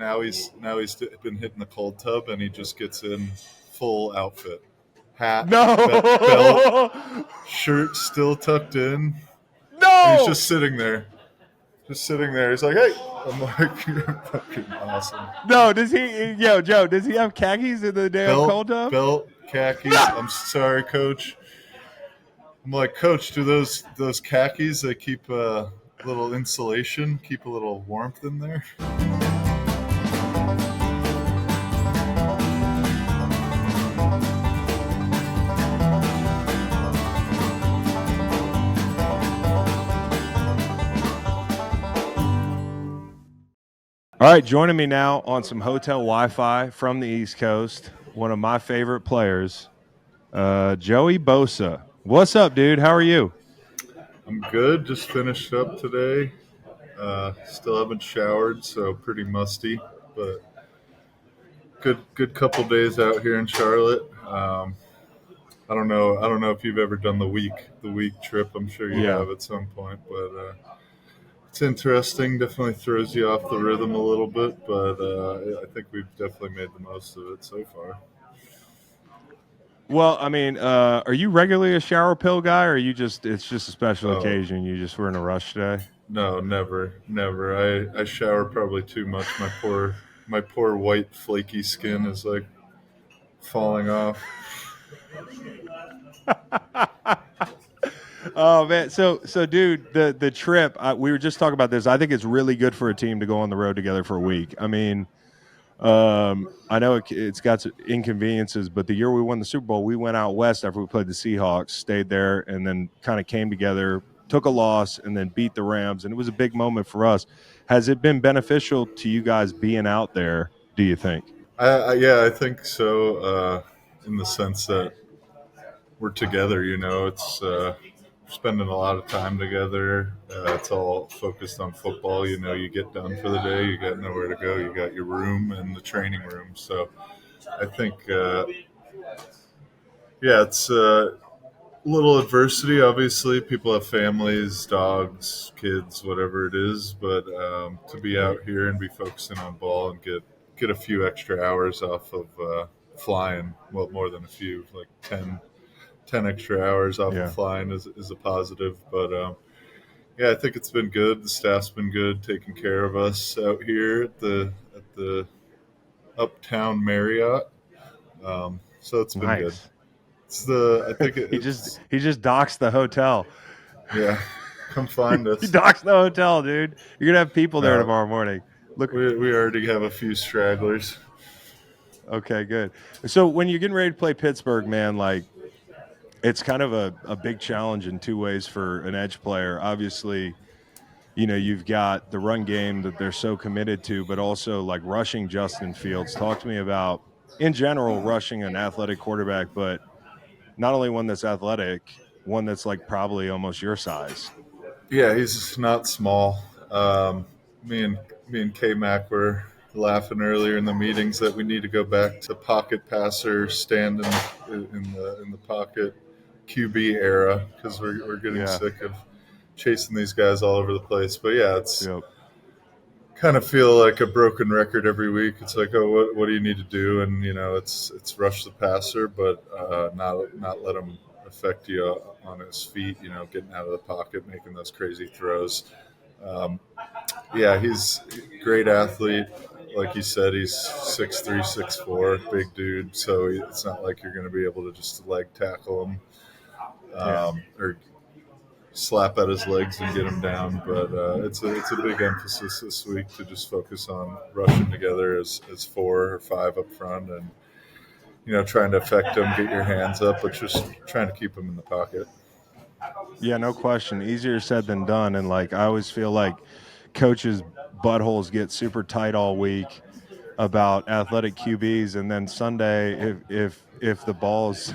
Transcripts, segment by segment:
now he's been hitting the cold tub, and he just gets in full outfit, hat, belt, No. shirt still tucked in, and No. he's just sitting there. He's like, "Hey," I'm like, "You're fucking awesome." No, does he? Yo, Joe, does he have khakis in the damn cold tub? Belt, khakis. I'm sorry, Coach. I'm like, Coach, do those khakis, they keep a little insulation, keep a little warmth in there? All right, joining me now on some hotel Wi-Fi from the East Coast, one of my favorite players, Joey Bosa. What's up, dude? How are you? I'm good. Just finished up today. Still haven't showered, so pretty musty, but good couple days out here in Charlotte. I don't know if you've ever done the week trip. I'm sure you have at some point, but it's interesting. Definitely throws you off the rhythm a little bit, but I think we've definitely made the most of it so far. Well, I mean, are you regularly a shower pill guy, or it's just a special occasion? You just were in a rush today? No, never. I shower probably too much. My poor white flaky skin is like falling off. Oh man, so dude, the trip, we were just talking about this. I think it's really good for a team to go on the road together for a week. I mean, I know it's got some inconveniences, but the year we won the Super Bowl, we went out west after we played the Seahawks, stayed there, and then kind of came together, took a loss, and then beat the Rams, and it was a big moment for us. Has it been beneficial to you guys being out there, do you think? I think so, in the sense that we're together, it's spending a lot of time together. It's all focused on football. You get done for the day, you got nowhere to go. You got your room and the training room. So I think, it's a little adversity. Obviously, people have families, dogs, kids, whatever it is. But to be out here and be focusing on ball and get a few extra hours off of flying, well, more than a few, like 10 extra hours off of flying is a positive. But I think it's been good. The staff's been good, taking care of us out here at the Uptown Marriott. So it's been good. It's I think he just docks the hotel. Yeah, come find us. He docks the hotel, dude. You're gonna have people there tomorrow morning. Look, we already have a few stragglers. Okay, good. So when you're getting ready to play Pittsburgh, man, like, it's kind of a big challenge in two ways for an edge player. Obviously, you've got the run game that they're so committed to, but also like rushing Justin Fields. Talk to me about, in general, rushing an athletic quarterback, but not only one that's athletic, one that's like probably almost your size. Yeah, he's not small. Me and K-Mac were laughing earlier in the meetings that we need to go back to pocket passer, stand in the pocket QB era, because we're getting sick of chasing these guys all over the place. But it's kind of feel like a broken record every week. It's like, oh, what do you need to do? And it's rush the passer, but not let him affect you on his feet. Getting out of the pocket, making those crazy throws. He's a great athlete. Like you said, he's 6'3", 6'4", big dude. So it's not like you're going to be able to just leg tackle him or slap at his legs and get him down. But it's a big emphasis this week to just focus on rushing together as 4 or 5 up front and, trying to affect him, get your hands up, but just trying to keep him in the pocket. Yeah, no question. Easier said than done. And like, I always feel like coaches' buttholes get super tight all week about athletic QBs, and then Sunday, if the ball's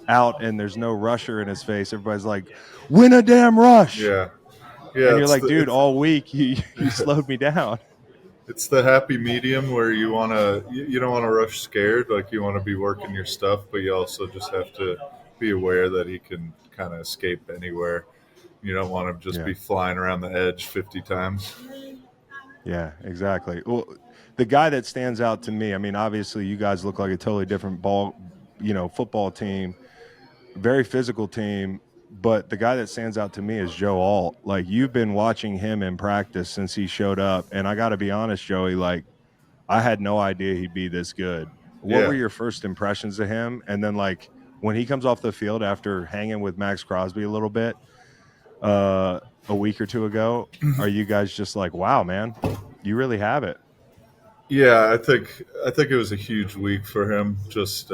out and there's no rusher in his face, everybody's like, "Win a damn rush!" Yeah. And you're like, dude, all week you slowed me down. It's the happy medium where you don't want to rush scared, like you want to be working your stuff, but you also just have to be aware that he can kind of escape anywhere. You don't want him just be flying around the edge 50 times. Yeah, exactly. Well, the guy that stands out to me, I mean, obviously you guys look like a totally different football team, very physical team. But the guy that stands out to me is Joe Alt. Like, you've been watching him in practice since he showed up. And I got to be honest, Joey, like, I had no idea he'd be this good. What were Yeah. your first impressions of him? And then, like, when he comes off the field after hanging with Max Crosby a little bit a week or two ago, are you guys just like, wow, man, you really have it? Yeah, I think it was a huge week for him. Just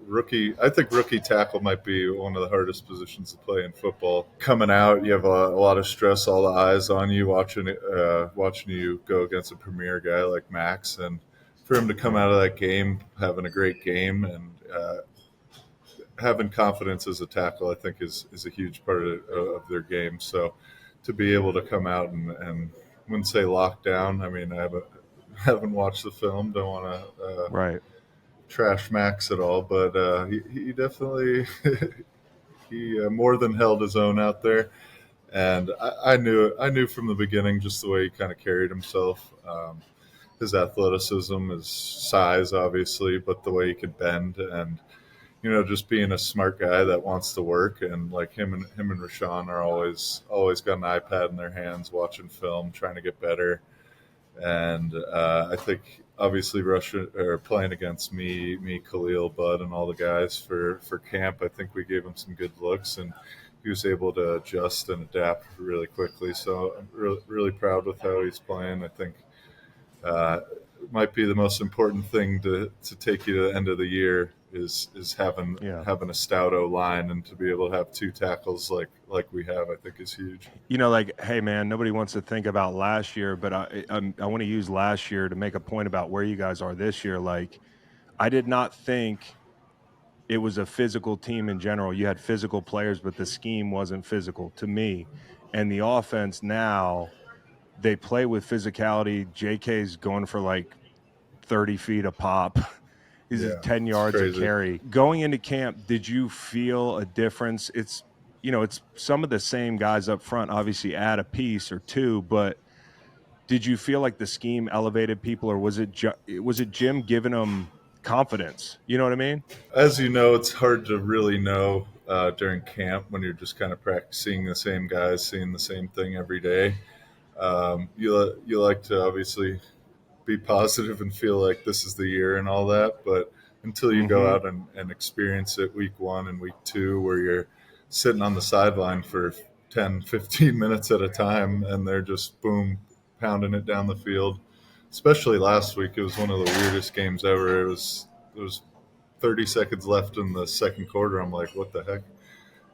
rookie. I think rookie tackle might be one of the hardest positions to play in football. Coming out, you have a lot of stress, all the eyes on you, watching you go against a premier guy like Max, and for him to come Yeah. out of that game having a great game and having confidence as a tackle, I think is a huge part of their game. So to be able to come out and wouldn't say lock down. I mean, haven't watched the film. Don't want to Right. trash Max at all, but he definitely he more than held his own out there. And I knew from the beginning just the way he kind of carried himself, his athleticism, his size, obviously, but the way he could bend and just being a smart guy that wants to work. And like him and Rashawn are always got an iPad in their hands, watching film, trying to get better. And I think obviously Russia or playing against me, Khalil, Bud, and all the guys for camp. I think we gave him some good looks, and he was able to adjust and adapt really quickly. So I'm really proud with how he's playing. I think it might be the most important thing to take you to the end of the year is having Yeah. having a stout O line, and to be able to have two tackles like we have, I think is huge. Like, hey, man, nobody wants to think about last year, but I want to use last year to make a point about where you guys are this year. Like, I did not think it was a physical team in general. You had physical players, but the scheme wasn't physical to me. And the offense now, they play with physicality. JK's going for like 30 feet a pop. He's Yeah, 10 it's yards a crazy. carry. Going into camp, did you feel a difference? It's some of the same guys up front, obviously add a piece or two, but did you feel like the scheme elevated people, or was it Jim giving them confidence? You know what I mean? As you know, it's hard to really know during camp when you're just kind of practicing the same guys, seeing the same thing every day. You like to obviously be positive and feel like this is the year and all that, but until you go Mm-hmm. out and experience it week one and week two, where you're sitting on the sideline for 10, 15 minutes at a time, and they're just boom pounding it down the field. Especially last week, it was one of the weirdest games ever. It was 30 seconds left in the second quarter. I'm like, what the heck?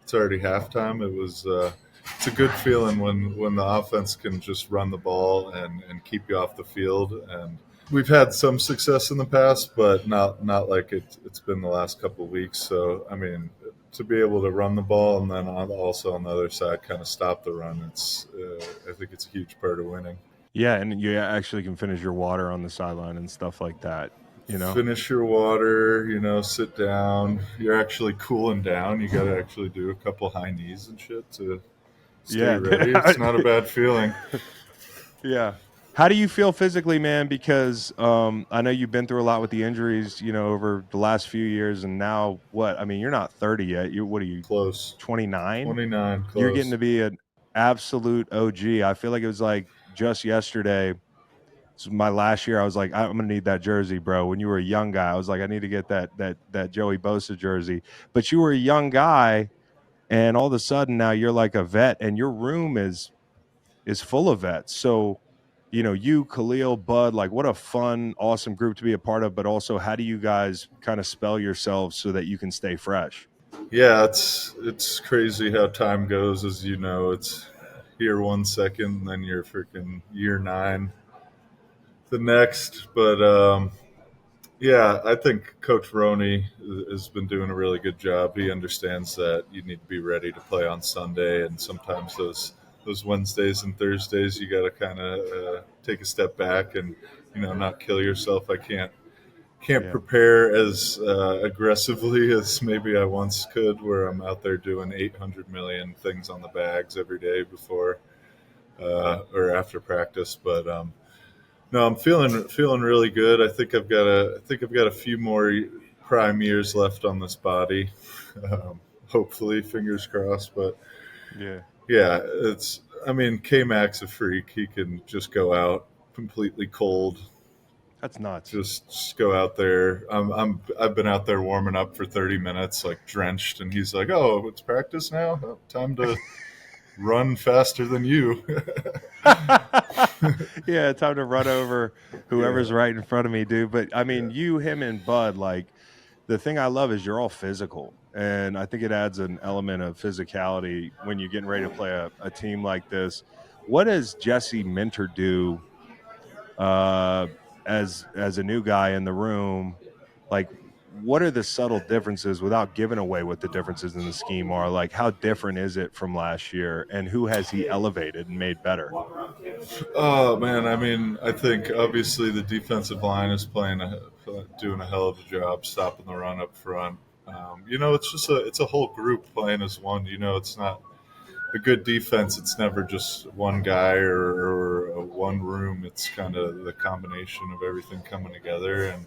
It's already halftime. It's a good feeling when the offense can just run the ball and keep you off the field. And we've had some success in the past, but not like it's been the last couple of weeks. So I mean, to be able to run the ball and then also on the other side kind of stop the run, I think it's a huge part of winning. Yeah, and you actually can finish your water on the sideline and stuff like that, you know? Finish your water, sit down. You're actually cooling down. You got to actually do a couple high knees and shit to stay Yeah. ready. It's not a bad feeling. Yeah. How do you feel physically, man? Because I know you've been through a lot with the injuries, over the last few years, and now what? I mean, you're not 30 yet. What are you, Close. 29? 29, You're getting close. to be an absolute OG. I feel like it was like just yesterday. It's my last year. I was like, I'm gonna need that jersey, bro. When you were a young guy, I was like, I need to get that Joey Bosa jersey. But you were a young guy, and all of a sudden now you're like a vet, and your room is full of vets. So, you, Khalil, Bud, like, what a fun, awesome group to be a part of. But also, how do you guys kind of spell yourselves so that you can stay fresh? Yeah, it's crazy how time goes. As you know, it's here 1 second, and then you're freaking year nine the next. But yeah, I think Coach Roney has been doing a really good job. He understands that you need to be ready to play on Sunday, and sometimes those Wednesdays and Thursdays you got to kind of take a step back and not kill yourself. I can't Yeah. prepare as aggressively as maybe I once could, where I'm out there doing 800 million things on the bags every day before or after practice. But No, I'm feeling really good. I think I've got a few more prime years left on this body. Hopefully, fingers crossed. But Yeah, yeah, it's. I mean, K Mac's a freak. He can just go out completely cold. that's nuts. Just go out there. I've been out there warming up for 30 minutes, like drenched, and he's like, "Oh, it's practice now. Oh, time to run faster than you." Yeah, time to run over Yeah. whoever's right in front of me, dude. But I mean, you, him, and Bud, like the thing I love is you're all physical. And I think it adds an element of physicality when you're getting ready to play a team like this. What does Jesse Minter do uh, as a new guy in the room? Like, what are the subtle differences without giving away what the differences in the scheme are? Like, how different is it from last year, and who has he elevated and made better? Oh man, I mean, I think obviously the defensive line is doing a hell of a job stopping the run up front. It's just it's a whole group playing as one. It's not a good defense. It's never just one guy or one room. It's kind of the combination of everything coming together. And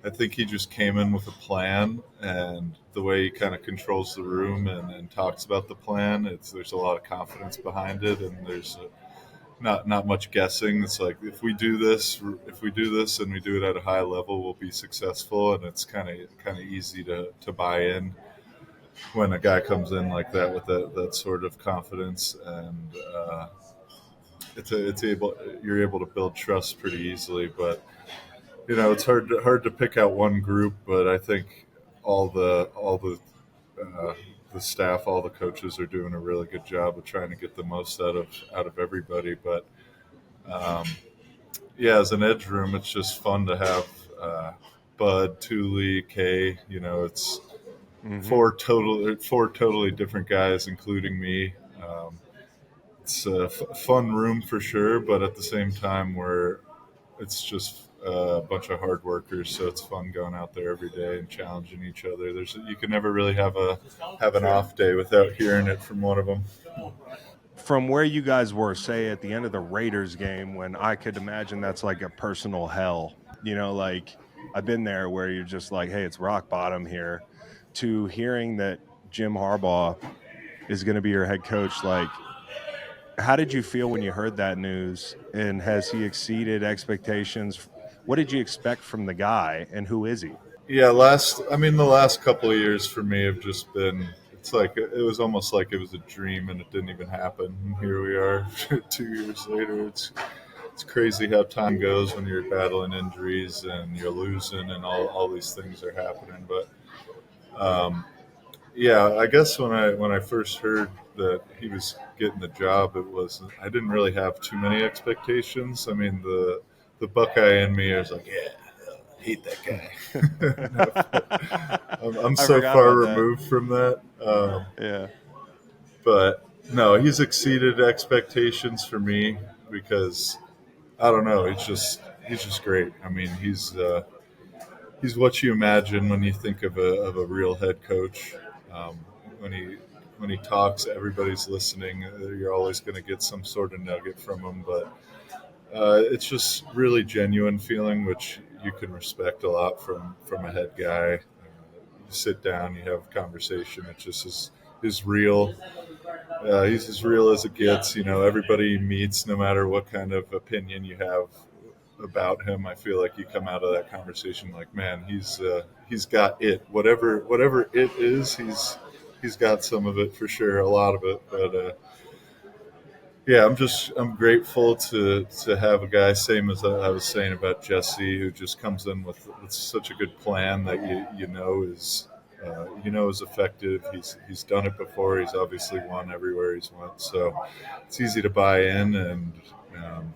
I think he just came in with a plan, and the way he kind of controls the room and talks about the plan, there's a lot of confidence behind it, and there's not much guessing. It's like if we do this and we do it at a high level, we'll be successful, and it's kind of easy to buy in when a guy comes in like that with that sort of confidence, and you're able to build trust pretty easily. But it's hard to pick out one group, but I think uh, the staff, all the coaches are doing a really good job of trying to get the most out of everybody. But um, yeah, as an edge room, it's just fun to have Bud, Thule, Kay. It's Hmm. four totally different guys, including me. It's a fun room for sure, but at the same time, it's just a bunch of hard workers, so it's fun going out there every day and challenging each other. You can never really have an off day without hearing it from one of them. From where you guys were, say at the end of the Raiders game, when I could imagine that's like a personal hell, like I've been there where you're just like, hey, it's rock bottom here, to hearing that Jim Harbaugh is going to be your head coach. Like, how did you feel when you heard that news? And has he exceeded expectations? What did you expect from the guy, and who is he? Yeah, the last couple of years for me have just been. It's like it was almost like it was a dream and it didn't even happen. And here we are, 2 years later. It's crazy how time goes when you're battling injuries and you're losing and all these things are happening. But yeah, I guess when I first heard that he was getting the job, I didn't really have too many expectations. I mean, the Buckeye in me is like, yeah, I hate that guy. I'm I so forgot far about that. removed from that. Yeah. But no, he's exceeded expectations for me because I don't know. He's just great. I mean, he's what you imagine when you think of a real head coach. Um, when he talks, everybody's listening. You're always going to get some sort of nugget from him, but it's just really genuine feeling, which you can respect a lot from a head guy. You sit down, you have a conversation. It just is real. He's as real as it gets. Everybody he meets, no matter what kind of opinion you have about him, I feel like you come out of that conversation like, man, he's got it. Whatever it is, he's got some of it for sure, a lot of it. But yeah, I'm grateful to have a guy, same as I was saying about Jesse, who just comes in with such a good plan that is effective. He's done it before. He's obviously won everywhere he's went, so it's easy to buy in. And um,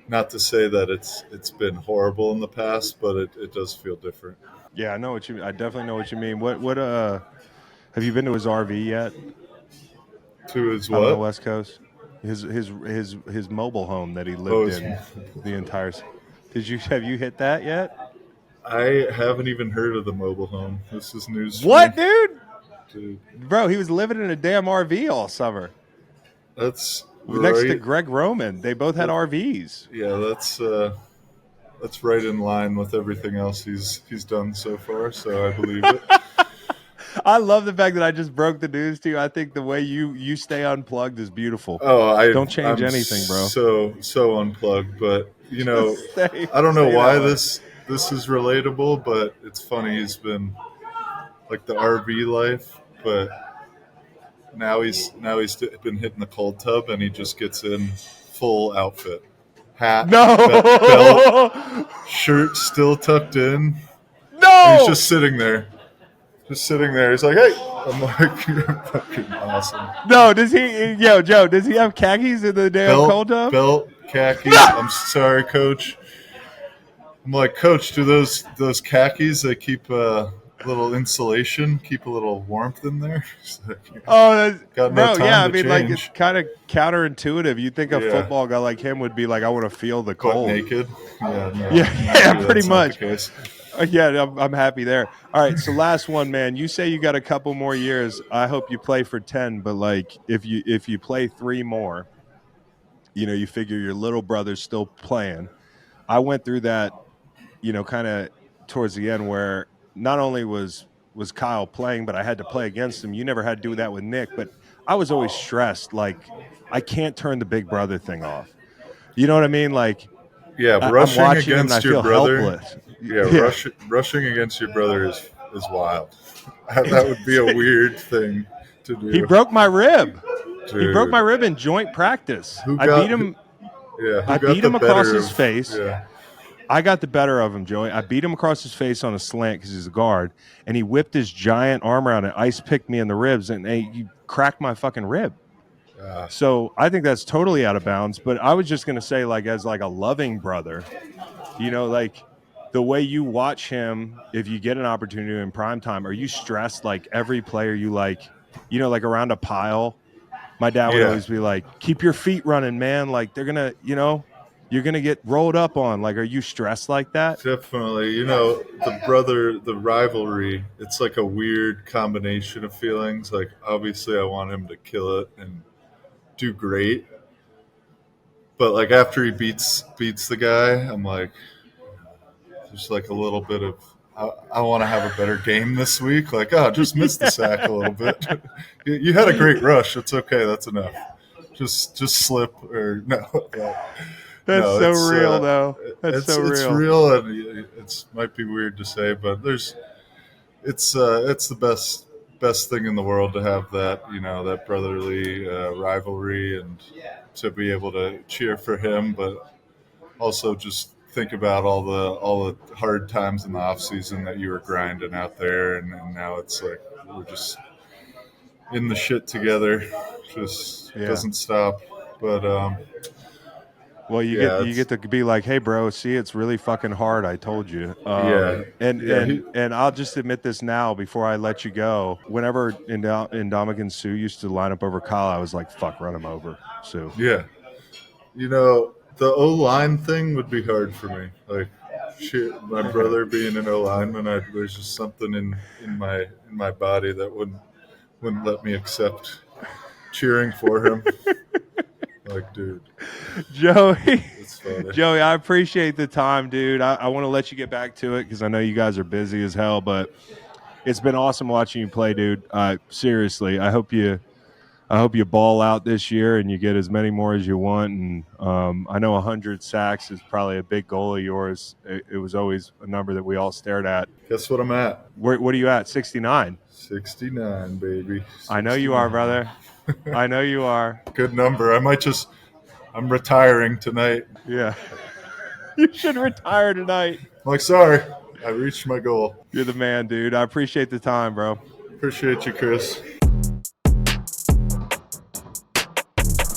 not to say that it's been horrible in the past, but it does feel different. Yeah, I know what you. I definitely know what you mean. What have you been to his RV yet? To his Out on the what? West Coast, his mobile home that he Oh, lived his, in the entire. Did you have you hit that yet? I haven't even heard of the mobile home. This is news for me, What, dude? dude. Bro, he was living in a damn RV all summer. That's next to Right. Greg Roman. They both had RVs. Yeah, that's right in line with everything else he's done so far. So I believe it. I love the fact that I just broke the news to you. I think the way you stay unplugged is beautiful. Oh, Don't change I'm anything, bro. so unplugged, but Just I don't know stay why that way. this is relatable, but it's funny. He's been like the RV life, but now he's been hitting the cold tub, and he just gets in full outfit, hat, belt, No, shirt still tucked in, and he's no, just sitting there. Just sitting there. He's like, "Hey," I'm like, "You're fucking awesome." no. Does he, yo, Joe? Does he have khakis in the damn cold tub? Belt, khakis. No. I'm sorry, coach. I'm like, coach, do those khakis that keep a little insulation, keep a little warmth in there? He's like, Oh, got no bro. Yeah, time I to mean, like it's change. kind of counterintuitive. You'd think a Yeah, football guy like him would be like, I want to feel the butt cold. naked. Yeah, no, Yeah, yeah, actually, pretty that's not the much. case. Yeah, I'm happy there. All right, so last one, man. You say you got a couple more years. I hope you play for 10, but like if you play 3 more, you figure your little brother's still playing. I went through that, kind of towards the end where not only was Kyle playing, but I had to play against him. You never had to do that with Nick, but I was always stressed like I can't turn the big brother thing off. You know what I mean? Like Yeah, I'm rushing watching him and I against your feel brother. helpless. Yeah, Yeah. rushing against your brother is wild. That would be a weird thing to He do, broke my rib. He broke dude. my rib in joint practice. Who I beat got? him. Who I got beat the him across better his of? face. Yeah, I got the better of him, Joey. I beat him across his face on a slant because he's a guard, and he whipped his giant arm around and ice picked me in the ribs, and he cracked my fucking rib. uh, So I think that's totally out of bounds. But I was just gonna say, like, as like a loving brother, like the way you watch him, if you get an opportunity in prime time, are you stressed like every player you like, like around a pile? My dad would yeah. always be like, keep your feet running, man. Like they're gonna, you're gonna get rolled up on. Like, are you stressed like that? Definitely. The rivalry, it's like a weird combination of feelings. Like, obviously, I want him to kill it and do great. But, like, after he beats the guy, I'm like, there's like a little bit of, I want to have a better game this week. Like, oh, just missed the sack a little bit. You had a great rush. It's okay. That's enough. Just slip or no. But, That's no, so real, though. That's so it's real. real, and it's might be weird to say, but it's the best thing in the world to have that that brotherly rivalry, and to be able to cheer for him, but also just think about all the hard times in the off season that you were grinding out there, and now it's like we're just in the shit together, just Yeah. doesn't stop. But Well, you get yeah, you get to be like, "Hey, bro, see, it's really fucking hard. I told you." yeah, And yeah. and I'll just admit this now before I let you go. Whenever Indomitian Sue used to line up over Kyle, I was like, "Fuck, run him over, Sue." Yeah. The O line thing would be hard for me. Like, shit, my Yeah. brother being an O lineman, there's just something in my body that wouldn't let me accept cheering for him. Like, dude, Joey, it's funny. Joey, I appreciate the time, dude. I want to let you get back to it because I know you guys are busy as hell, but it's been awesome watching you play, dude. Seriously, I hope you ball out this year and you get as many more as you want. And I know 100 sacks is probably a big goal of yours. It was always a number that we all stared at. Guess what I'm at? What are you at? 69. 69, baby. I know you are, 69. brother. I know you are. Good number. I'm retiring tonight. Yeah. You should retire tonight. I'm like, sorry, I reached my goal. You're the man, dude. I appreciate the time, bro. Appreciate you, Chris.